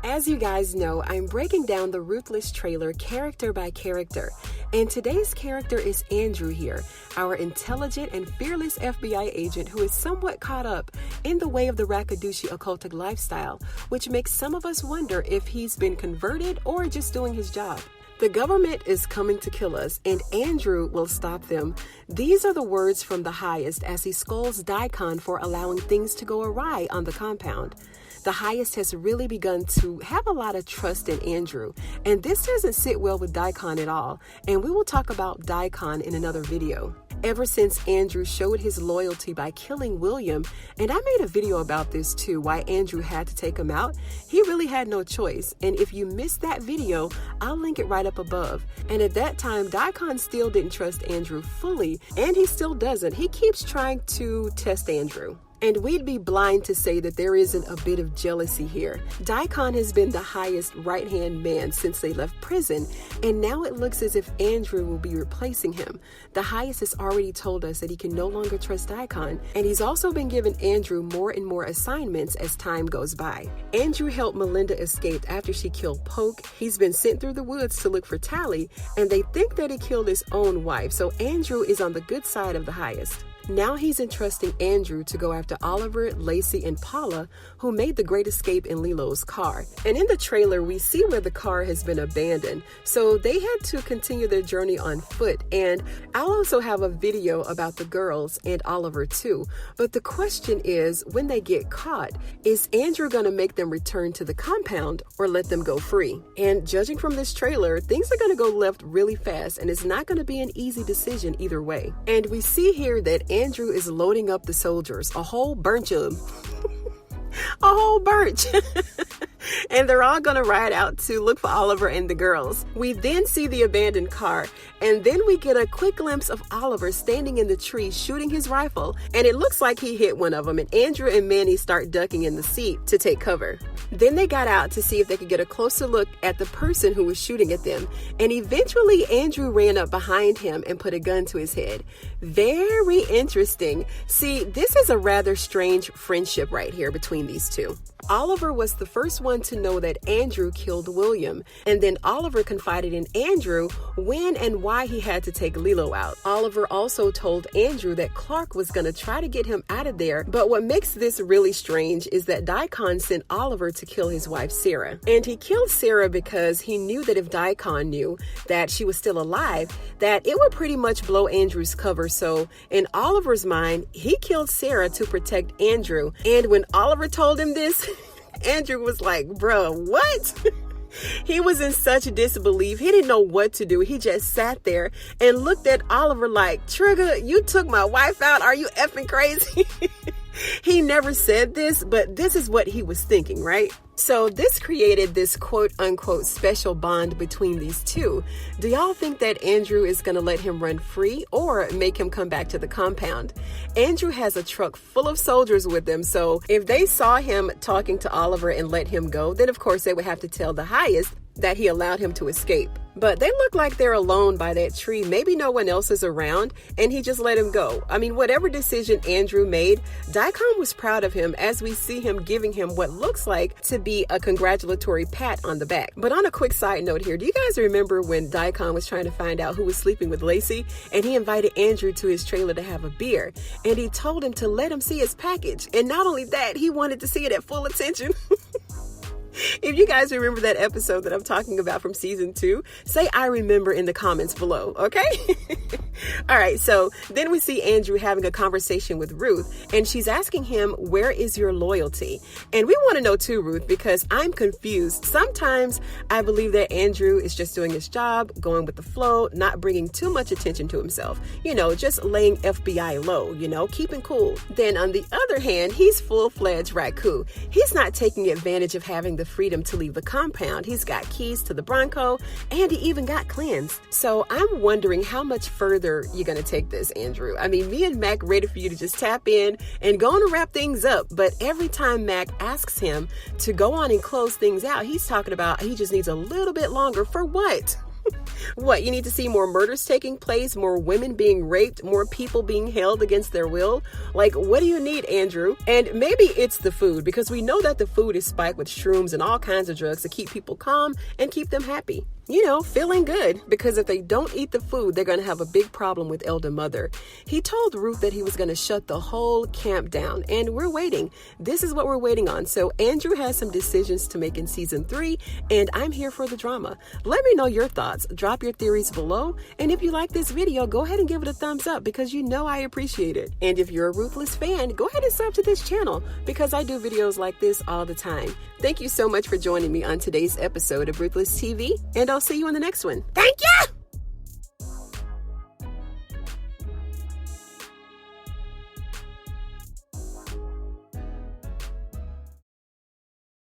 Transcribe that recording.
As you guys know, I'm breaking down the Ruthless trailer character by character, and today's character is Andrew here, our intelligent and fearless FBI agent who is somewhat caught up in the way of the Rakadushi occultic lifestyle, which makes some of us wonder if he's been converted or just doing his job. The government is coming to kill us, and Andrew will stop them. These are the words from the highest as he scolds Daikon for allowing things to go awry on the compound. The highest has really begun to have a lot of trust in Andrew, and this doesn't sit well with Daikon at all, and we will talk about Daikon in another video. Ever since Andrew showed his loyalty by killing William, and I made a video about this too, why Andrew had to take him out, he really had no choice. And if you missed that video, I'll link it right up above. And at that time, Daikon still didn't trust Andrew fully, and he still doesn't. He keeps trying to test Andrew. And we'd be blind to say that there isn't a bit of jealousy here. Daikon has been the highest right-hand man since they left prison, and now it looks as if Andrew will be replacing him. The highest has already told us that he can no longer trust Daikon, and he's also been giving Andrew more and more assignments as time goes by. Andrew helped Melinda escape after she killed Poke. He's been sent through the woods to look for Tally, and they think that he killed his own wife, so Andrew is on the good side of the highest. Now he's entrusting Andrew to go after Oliver, Lacey, and Paula, who made the great escape in Lilo's car. And in the trailer, we see where the car has been abandoned. So they had to continue their journey on foot. And I'll also have a video about the girls and Oliver too. But the question is, when they get caught, is Andrew going to make them return to the compound or let them go free? And judging from this trailer, things are going to go left really fast, and it's not going to be an easy decision either way. And we see here that Andrew is loading up the soldiers, a whole bunch of them. A whole bunch. And they're all gonna ride out to look for Oliver and the girls. We then see the abandoned car, and then we get a quick glimpse of Oliver standing in the tree shooting his rifle, and it looks like he hit one of them, and Andrew and Manny start ducking in the seat to take cover. Then they got out to see if they could get a closer look at the person who was shooting at them, and eventually Andrew ran up behind him and put a gun to his head. Very interesting. See, this is a rather strange friendship right here between these two. Oliver was the first one to know that Andrew killed William, and then Oliver confided in Andrew when and why he had to take Lilo out. Oliver also told Andrew that Clark was going to try to get him out of there, but what makes this really strange is that Daikon sent Oliver to kill his wife Sarah. And he killed Sarah because he knew that if Daikon knew that she was still alive, that it would pretty much blow Andrew's cover. So in Oliver's mind, he killed Sarah to protect Andrew. And when Oliver told him this, Andrew was like, bruh, what? He was in such disbelief. He didn't know what to do. He just sat there and looked at Oliver like, Trigger, you took my wife out. Are you effing crazy? He never said this, but this is what he was thinking, right? So this created this quote unquote special bond between these two. Do y'all think that Andrew is going to let him run free or make him come back to the compound? Andrew has a truck full of soldiers with him, so if they saw him talking to Oliver and let him go, then of course they would have to tell the highest that he allowed him to escape. But they look like they're alone by that tree. Maybe no one else is around, and he just let him go. I mean, whatever decision Andrew made, Daikon was proud of him as we see him giving him what looks like to be a congratulatory pat on the back. But on a quick side note here, do you guys remember when Daikon was trying to find out who was sleeping with Lacey? And he invited Andrew to his trailer to have a beer, and he told him to let him see his package. And not only that, he wanted to see it at full attention. If you guys remember that episode that I'm talking about from season 2, say I remember in the comments below, okay? All right, so then we see Andrew having a conversation with Ruth, and she's asking him, where is your loyalty? And we want to know too, Ruth, because I'm confused. Sometimes I believe that Andrew is just doing his job, going with the flow, not bringing too much attention to himself. You know, just laying FBI low, you know, keeping cool. Then on the other hand, he's full-fledged Raku. He's not taking advantage of having the freedom to leave the compound. He's got keys to the Bronco, and he even got cleansed. So I'm wondering how much further you're going to take this, Andrew. I mean, me and Mac ready for you to just tap in and go on to wrap things up. But every time Mac asks him to go on and close things out, he's talking about he just needs a little bit longer. For what? What, you need to see more murders taking place, more women being raped, more people being held against their will? Like, what do you need, Andrew? And maybe it's the food, because we know that the food is spiked with shrooms and all kinds of drugs to keep people calm and keep them happy. You know, feeling good, because if they don't eat the food, they're going to have a big problem with Elder Mother. He told Ruth that he was going to shut the whole camp down, and we're waiting. This is what we're waiting on. So Andrew has some decisions to make in season 3, and I'm here for the drama. Let me know your thoughts. Drop your theories below, and if you like this video, go ahead and give it a thumbs up, because you know I appreciate it. And if you're a Ruthless fan, go ahead and sub to this channel, because I do videos like this all the time. Thank you so much for joining me on today's episode of Ruthless TV, and I'll see you on the next one. Thank you!